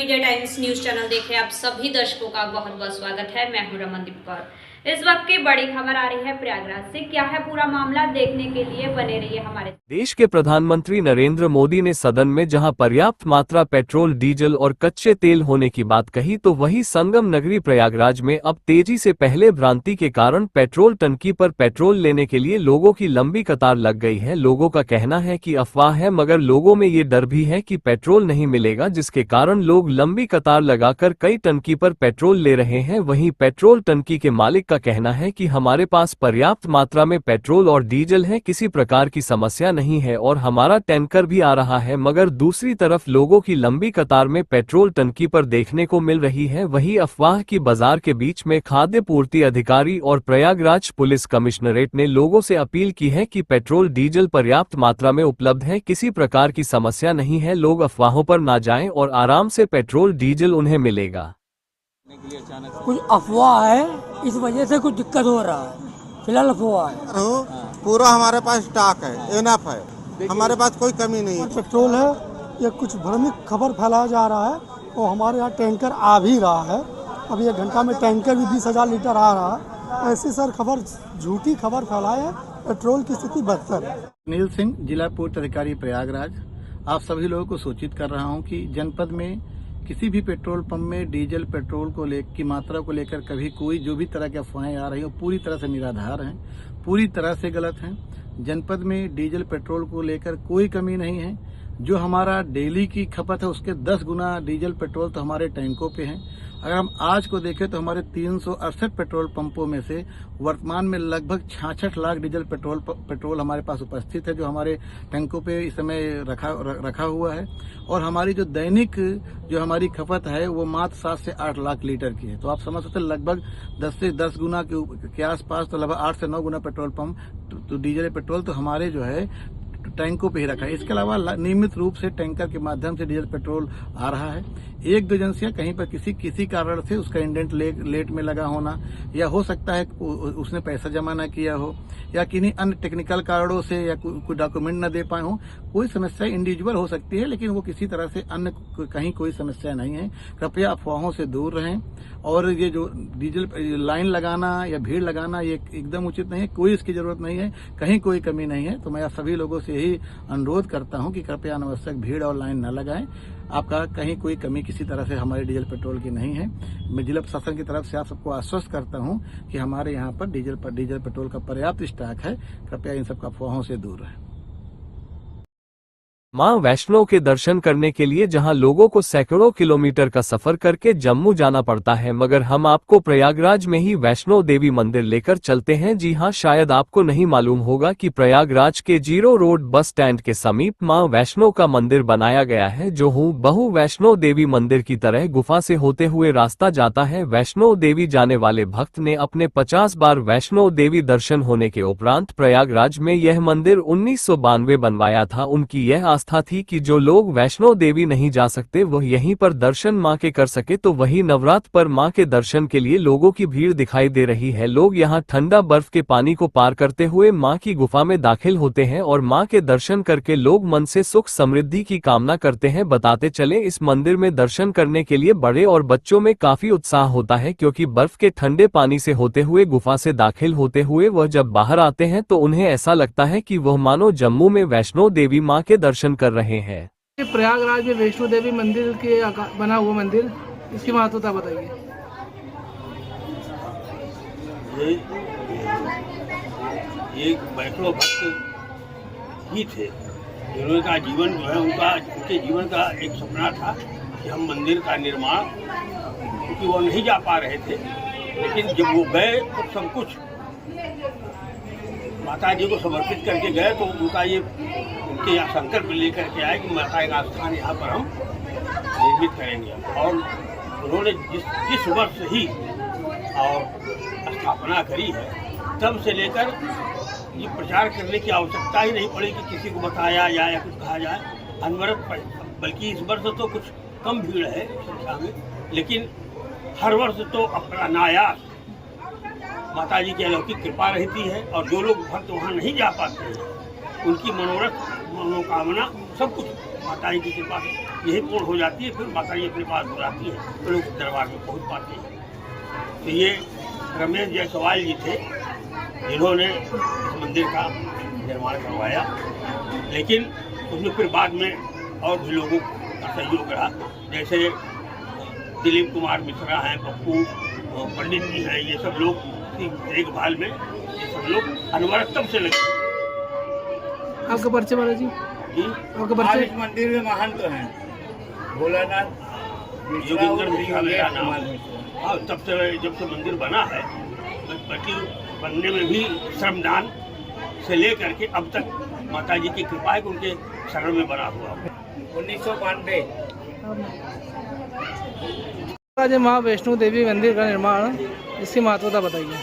Media times news channel देखे आप सभी दर्शकों का बहुत बहुत स्वागत है। मैं हूं रमनदीप कौर। इस वक्त की बड़ी खबर आ रही है प्रयागराज से। क्या है पूरा मामला, देखने के लिए बने रहिए हमारे। देश के प्रधानमंत्री नरेंद्र मोदी ने सदन में जहां पर्याप्त मात्रा पेट्रोल, डीजल और कच्चे तेल होने की बात कही, तो वहीं संगम नगरी प्रयागराज में अब तेजी से पहले भ्रांति के कारण पेट्रोल टंकी पर पेट्रोल लेने के लिए लोगों की लंबी कतार लग गई है। लोगों का कहना है कि अफवाह है, मगर लोगों में ये डर भी है कि पेट्रोल नहीं मिलेगा, जिसके कारण लोग लंबी कतार लगाकर कई टंकी पर पेट्रोल ले रहे हैं। वहीं पेट्रोल टंकी के मालिक का कहना है कि हमारे पास पर्याप्त मात्रा में पेट्रोल और डीजल है, किसी प्रकार की समस्या नहीं है और हमारा टैंकर भी आ रहा है। मगर दूसरी तरफ लोगों की लंबी कतार में पेट्रोल टंकी पर देखने को मिल रही है। वहीं अफवाह की बाजार के बीच में खाद्य पूर्ति अधिकारी और प्रयागराज पुलिस कमिश्नरेट ने लोगों से अपील की है कि पेट्रोल डीजल पर्याप्त मात्रा में उपलब्ध है, किसी प्रकार की समस्या नहीं है। लोग अफवाहों पर ना जाएं और आराम से पेट्रोल डीजल उन्हें मिलेगा। कुछ अफवाह है, इस वजह से कुछ दिक्कत हो रहा है। फिलहाल अफवाह है। पूरा हमारे पास स्टॉक है, एनफ है, हमारे पास कोई कमी नहीं है। पेट्रोल है, ये कुछ भ्रमित खबर फैलाया जा रहा है और हमारे यहाँ टैंकर आ भी रहा है। अभी 1 घंटा में टैंकर भी 20,000 लीटर आ रहा है। ऐसी सर खबर, झूठी खबर फैलाए है। पेट्रोल की स्थिति बदतर है। नील सिंह, जिला पूर्ति अधिकारी प्रयागराज। आप सभी लोगों को सूचित कर रहा हूं कि जनपद में किसी भी पेट्रोल पंप में डीजल पेट्रोल की मात्रा को लेकर कभी कोई जो भी तरह की अफवाहें आ रही हैं वो पूरी तरह से निराधार हैं, पूरी तरह से गलत हैं। जनपद में डीजल पेट्रोल को लेकर कोई कमी नहीं है। जो हमारा डेली की खपत है उसके 10 गुना डीजल पेट्रोल तो हमारे टैंकों पे है। अगर हम आज को देखें तो हमारे 368 पेट्रोल पंपों में से वर्तमान में लगभग 66 लाख डीजल पेट्रोल हमारे पास उपस्थित है, जो हमारे टैंकों पे इस समय रखा हुआ है। और हमारी जो दैनिक जो हमारी खपत है वो मात्र 7 से 8 लाख लीटर की है। तो आप समझ सकते हैं लगभग 10 से 10 गुना के आसपास, तो लगभग 8 से 9 गुना पेट्रोल पंप तो डीजल पेट्रोल तो हमारे जो है टैंकों पे ही रखा है। इसके अलावा नियमित रूप से टैंकर के माध्यम से डीजल पेट्रोल आ रहा है। 1-2 एजेंसियां कहीं पर किसी कारण से उसका इंडेंट लेट में लगा होना, या हो सकता है उसने पैसा जमा न किया हो, या किन्हीं अन्य टेक्निकल कारणों से, या कोई डॉक्यूमेंट न दे पाए हो। कोई समस्या इंडिविजुअल हो सकती है, लेकिन वो किसी तरह से अन्य कहीं कोई समस्या नहीं है। कृपया अफवाहों से दूर रहें। और ये जो डीजल लाइन लगाना या भीड़ लगाना ये एकदम उचित नहीं है, कोई इसकी जरूरत नहीं है, कहीं कोई कमी नहीं है। तो मैं आप सभी लोगों से यही अनुरोध करता हूं कि कृपया अनावश्यक भीड़ और लाइन न लगाएं। आपका कहीं कोई कमी किसी तरह से हमारे डीजल पेट्रोल की नहीं है। मैं जिला प्रशासन की तरफ से आप सबको आश्वस्त करता हूं कि हमारे यहाँ पर डीजल पेट्रोल का पर्याप्त स्टॉक है। कृपया इन सब अफवाहों से दूर रहें। मां वैष्णो के दर्शन करने के लिए जहां लोगों को सैकड़ों किलोमीटर का सफर करके जम्मू जाना पड़ता है, मगर हम आपको प्रयागराज में ही वैष्णो देवी मंदिर लेकर चलते हैं। जी हां, शायद आपको नहीं मालूम होगा कि प्रयागराज के जीरो रोड बस स्टैंड के समीप मां वैष्णो का मंदिर बनाया गया है, जो हूबहू वैष्णो देवी मंदिर की तरह गुफा से होते हुए रास्ता जाता है। वैष्णो देवी जाने वाले भक्त ने अपने 50 बार वैष्णो देवी दर्शन होने के उपरांत प्रयागराज में यह मंदिर 1992 बनवाया था। उनकी यह आस्था थी कि जो लोग वैष्णो देवी नहीं जा सकते वह यहीं पर दर्शन मां के कर सके। तो वही नवरात्र पर मां के दर्शन के लिए लोगों की भीड़ दिखाई दे रही है। लोग यहां ठंडा बर्फ के पानी को पार करते हुए मां की गुफा में दाखिल होते हैं और मां के दर्शन करके लोग मन से सुख समृद्धि की कामना करते हैं। बताते चले, इस मंदिर में दर्शन करने के लिए बड़े और बच्चों में काफी उत्साह होता है, क्योंकि बर्फ के ठंडे पानी से होते हुए गुफा से दाखिल होते हुए वह जब बाहर आते हैं तो उन्हें ऐसा लगता है कि वह मानो जम्मू में वैष्णो देवी मां के दर्शन कर रहे हैं। प्रयागराज में वैष्णो देवी मंदिर के बना हुआ मंदिर, इसकी महत्वता बताइए। ये वैष्णो भक्त ही थे जिनका जीवन जो है उनके जीवन का एक सपना था कि हम मंदिर का निर्माण, क्योंकि वो नहीं जा पा रहे थे, लेकिन जब वो गए तो सब कुछ माता जी को समर्पित करके गए। तो उनका ये उनके यहाँ संकल्प लेकर के आए कि माता का स्थान यहाँ पर हम निर्मित करेंगे। और उन्होंने जिस वर्ष ही और स्थापना करी है, तब से लेकर ये प्रचार करने की आवश्यकता ही नहीं पड़ी कि किसी को बताया जाए या कुछ कहा जाए, अनवरत। बल्कि इस वर्ष तो कुछ कम भीड़ है संख्या में, लेकिन हर वर्ष तो अपना अनायास माता जी की अलौकिक कृपा रहती है। और जो लोग भक्त वहाँ नहीं जा पाते हैं, उनकी मनोरथ मनोकामना सब कुछ माता जी की कृपा से यही पूर्ण हो जाती है। फिर माता जी अपने पास बुलाती है तो लोग दरबार में पहुँच पाते हैं। तो ये रमेश जायसवाल जी थे जिन्होंने इस मंदिर का निर्माण करवाया, लेकिन उसमें फिर बाद में और भी लोगों का सहयोग रहा, जैसे दिलीप कुमार मिश्रा हैं, पप्पू पंडित जी हैं, ये सब लोग की देखभाल में ये सब लोग अनवरत तब से लगे। आपका परिचय महाराज जी? आपका परिचय? इस मंदिर में महंत हैं भोलानाथ योगेंद्र मिश्रा मेरा नाम। हाँ, तब से जब से मंदिर बना है, बाकी बनने में भी श्रमदान से लेकर के अब तक माता जी की कृपा है कि उनके शरण में बना हुआ। 1992 आज माँ वैष्णो देवी मंदिर का निर्माण, इसकी महत्वता बताइए।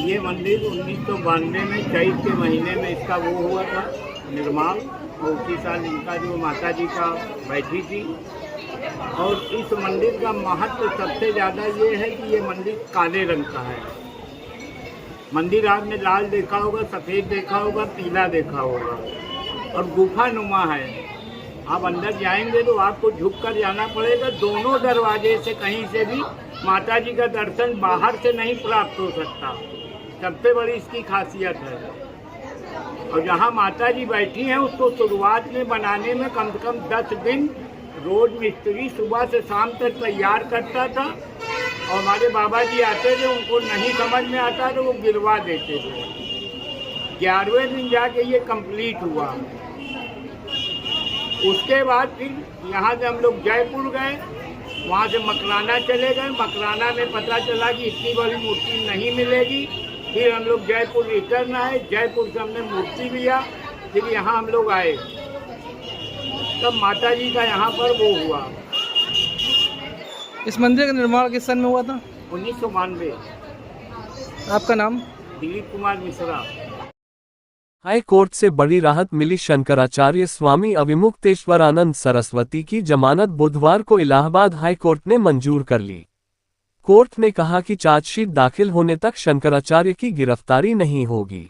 ये मंदिर 1992 में चैत के महीने में इसका वो हुआ था निर्माण, और उसी साल इनका जो माता जी का बैठी थी। और इस मंदिर का महत्व सबसे ज़्यादा ये है कि ये मंदिर काले रंग का है। मंदिर आपने लाल देखा होगा, सफ़ेद देखा होगा, पीला देखा होगा, और गुफा नुमा है। आप अंदर जाएंगे तो आपको झुक कर जाना पड़ेगा। दोनों दरवाजे से कहीं से भी माता जी का दर्शन बाहर से नहीं प्राप्त हो सकता। सबसे बड़ी इसकी खासियत है। और जहाँ माता जी बैठी हैं उसको शुरुआत में बनाने में कम से कम 10 दिन रोज मिस्त्री सुबह से शाम तक तैयार करता था। और हमारे बाबा जी आते थे, उनको नहीं समझ में आता तो वो गिरवा देते थे। 11वें दिन जाके ये कंप्लीट हुआ। उसके बाद फिर यहाँ से हम लोग जयपुर गए, वहाँ से मकराना चले गए। मकराना में पता चला कि इतनी बड़ी मूर्ति नहीं मिलेगी। फिर हम लोग जयपुर रिटर्न आए, जयपुर से हमने मूर्ति लिया, फिर यहाँ हम लोग आए, तब माता जी का यहाँ पर वो हुआ। इस मंदिर का निर्माण किस सन में हुआ था? 1992। आपका नाम? दिलीप कुमार मिश्रा। हाई कोर्ट से बड़ी राहत मिली। शंकराचार्य स्वामी अविमुक्तेश्वरानंद सरस्वती की जमानत बुधवार को इलाहाबाद हाई कोर्ट ने मंजूर कर ली। कोर्ट ने कहा कि चार्जशीट दाखिल होने तक शंकराचार्य की गिरफ्तारी नहीं होगी।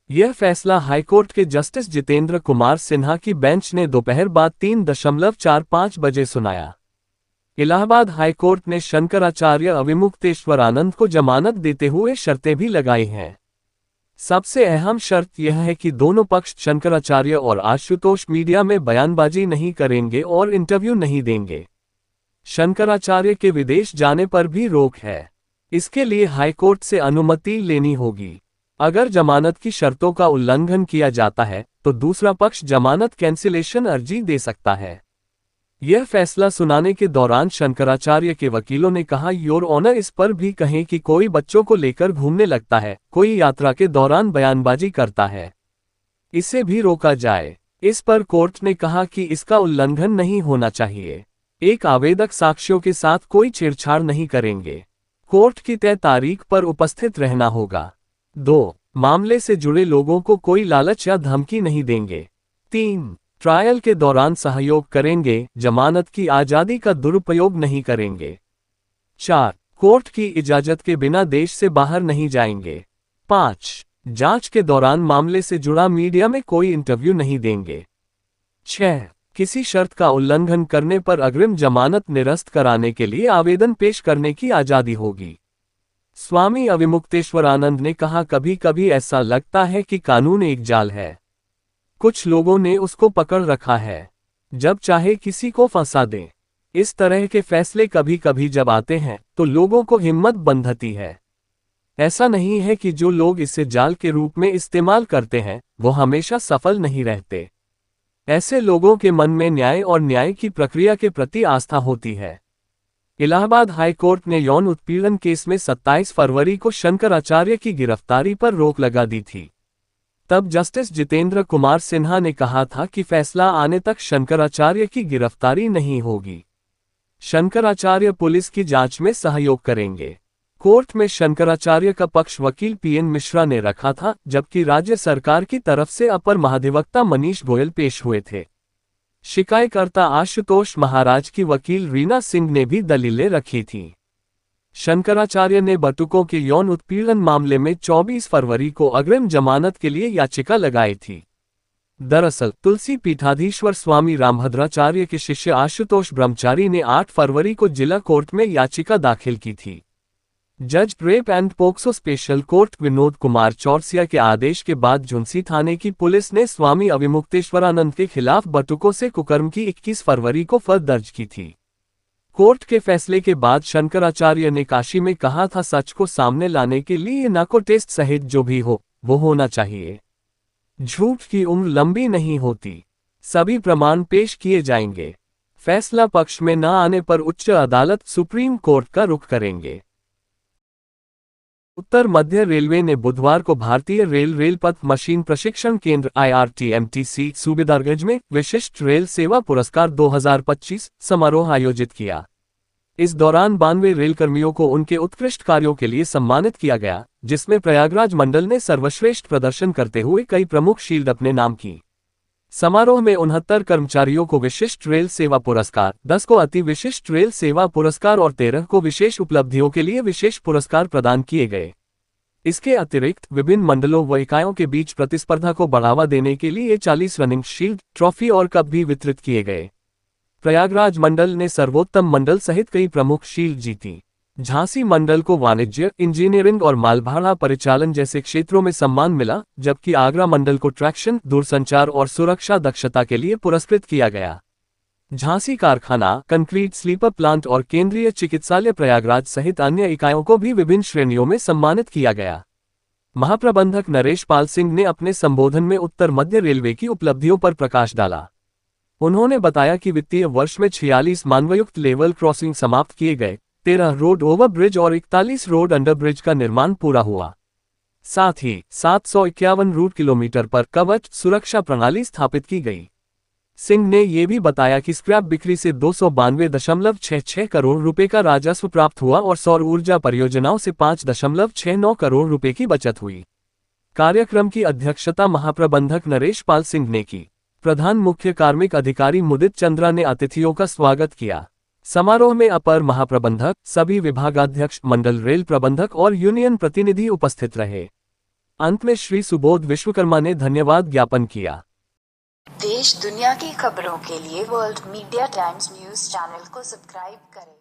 यह फैसला हाईकोर्ट के जस्टिस जितेंद्र कुमार सिन्हा की बेंच ने दोपहर बाद 3:45 बजे सुनाया। इलाहाबाद हाईकोर्ट ने शंकराचार्य अविमुक्तेश्वरानंद को जमानत देते हुए शर्तें भी लगाई हैं। सबसे अहम शर्त यह है कि दोनों पक्ष शंकराचार्य और आशुतोष मीडिया में बयानबाजी नहीं करेंगे और इंटरव्यू नहीं देंगे। शंकराचार्य के विदेश जाने पर भी रोक है। इसके लिए हाईकोर्ट से अनुमति लेनी होगी। अगर जमानत की शर्तों का उल्लंघन किया जाता है तो दूसरा पक्ष जमानत कैंसिलेशन अर्जी दे सकता है। यह फैसला सुनाने के दौरान शंकराचार्य के वकीलों ने कहा, योर ऑनर, इस पर भी कहें कि कोई बच्चों को लेकर घूमने लगता है, कोई यात्रा के दौरान बयानबाजी करता है, इसे भी रोका जाए। इस पर कोर्ट ने कहा कि इसका उल्लंघन नहीं होना चाहिए। एक आवेदक साक्ष्यों के साथ कोई छेड़छाड़ नहीं करेंगे। कोर्ट की तय तारीख पर उपस्थित रहना होगा। 2. मामले से जुड़े लोगों को कोई लालच या धमकी नहीं देंगे। 3. ट्रायल के दौरान सहयोग करेंगे, जमानत की आज़ादी का दुरुपयोग नहीं करेंगे। 4. कोर्ट की इजाजत के बिना देश से बाहर नहीं जाएंगे। 5. जांच के दौरान मामले से जुड़ा मीडिया में कोई इंटरव्यू नहीं देंगे। 6. किसी शर्त का उल्लंघन करने पर अग्रिम जमानत निरस्त कराने के लिए आवेदन पेश करने की आज़ादी होगी। स्वामी अविमुक्तेश्वरानंद ने कहा, कभी कभी ऐसा लगता है कि कानून एक जाल है। कुछ लोगों ने उसको पकड़ रखा है, जब चाहे किसी को फंसा दें। इस तरह के फैसले कभी कभी जब आते हैं तो लोगों को हिम्मत बंधती है। ऐसा नहीं है कि जो लोग इसे जाल के रूप में इस्तेमाल करते हैं वो हमेशा सफल नहीं रहते। ऐसे लोगों के मन में न्याय और न्याय की प्रक्रिया के प्रति आस्था होती है। इलाहाबाद हाई कोर्ट ने यौन उत्पीड़न केस में 27 फरवरी को शंकराचार्य की गिरफ्तारी पर रोक लगा दी थी। तब जस्टिस जितेंद्र कुमार सिन्हा ने कहा था कि फैसला आने तक शंकराचार्य की गिरफ्तारी नहीं होगी। शंकराचार्य पुलिस की जांच में सहयोग करेंगे। कोर्ट में शंकराचार्य का पक्ष वकील पीएन मिश्रा ने रखा था, जबकि राज्य सरकार की तरफ से अपर महाधिवक्ता मनीष गोयल पेश हुए थे। शिकायतकर्ता आशुतोष महाराज की वकील रीना सिंह ने भी दलीलें रखी थीं। शंकराचार्य ने बटुकों के यौन उत्पीड़न मामले में 24 फरवरी को अग्रिम जमानत के लिए याचिका लगाई थी। दरअसल तुलसी पीठाधीश्वर स्वामी रामभद्राचार्य के शिष्य आशुतोष ब्रह्मचारी ने 8 फरवरी को जिला कोर्ट में याचिका दाखिल की थी। जज rape and POCSO special court Vinod Kumar Chaurasia के आदेश के बाद झुंसी थाने की पुलिस ने स्वामी अविमुक्तेश्वरानंद के खिलाफ बटुकों से कुकर्म की 21 फरवरी को फर्द दर्ज की थी। कोर्ट के फैसले के बाद शंकराचार्य ने काशी में कहा था, सच को सामने लाने के लिए नार्को टेस्ट सहित जो भी हो वो होना चाहिए। झूठ की उम्र लंबी नहीं होती, सभी प्रमाण पेश किए जाएंगे। फैसला पक्ष में न आने पर उच्च अदालत सुप्रीम कोर्ट का रुख करेंगे। उत्तर मध्य रेलवे ने बुधवार को भारतीय रेल पथ मशीन प्रशिक्षण केंद्र IRTMTC सूबेदारगंज में विशिष्ट रेल सेवा पुरस्कार 2025 समारोह आयोजित किया। इस दौरान 92 रेल कर्मियों को उनके उत्कृष्ट कार्यों के लिए सम्मानित किया गया, जिसमें प्रयागराज मंडल ने सर्वश्रेष्ठ प्रदर्शन करते हुए कई प्रमुख शील्ड अपने नाम की। समारोह में 69 कर्मचारियों को विशिष्ट रेल सेवा पुरस्कार, 10 को अति विशिष्ट रेल सेवा पुरस्कार और 13 को विशेष उपलब्धियों के लिए विशेष पुरस्कार प्रदान किए गए। इसके अतिरिक्त विभिन्न मंडलों व इकाइयों के बीच प्रतिस्पर्धा को बढ़ावा देने के लिए 40 रनिंग शील्ड, ट्रॉफी और कप भी वितरित किए गए। प्रयागराज मंडल ने सर्वोत्तम मंडल सहित कई प्रमुख शील्ड जीती। झांसी मंडल को वाणिज्य, इंजीनियरिंग और मालभाड़ा परिचालन जैसे क्षेत्रों में सम्मान मिला, जबकि आगरा मंडल को ट्रैक्शन, दूरसंचार और सुरक्षा दक्षता के लिए पुरस्कृत किया गया। झांसी कारखाना, कंक्रीट स्लीपर प्लांट और केंद्रीय चिकित्सालय प्रयागराज सहित अन्य इकाइयों को भी विभिन्न श्रेणियों में सम्मानित किया गया। महाप्रबंधक नरेश पाल सिंह ने अपने संबोधन में उत्तर मध्य रेलवे की उपलब्धियों पर प्रकाश डाला। उन्होंने बताया कि वित्तीय वर्ष में 46 मानवयुक्त लेवल क्रॉसिंग समाप्त किए गए, 13 रोड ओवर ब्रिज और 41 रोड अंडर ब्रिज का निर्माण पूरा हुआ। साथ ही 751 रूट किलोमीटर पर कवच सुरक्षा प्रणाली स्थापित की गई। सिंह ने यह भी बताया कि स्क्रैप बिक्री से 292.66 करोड़ रुपए का राजस्व प्राप्त हुआ और सौर ऊर्जा परियोजनाओं से 5.69 करोड़ रुपए की बचत हुई। कार्यक्रम की अध्यक्षता महाप्रबंधक नरेश पाल सिंह ने की। प्रधान मुख्य कार्मिक अधिकारी मुदित चंद्रा ने अतिथियों का स्वागत किया। समारोह में अपर महाप्रबंधक, सभी विभागाध्यक्ष, मंडल रेल प्रबंधक और यूनियन प्रतिनिधि उपस्थित रहे। अंत में श्री सुबोध विश्वकर्मा ने धन्यवाद ज्ञापन किया। देश दुनिया की खबरों के लिए world media times news channel को सब्सक्राइब करें।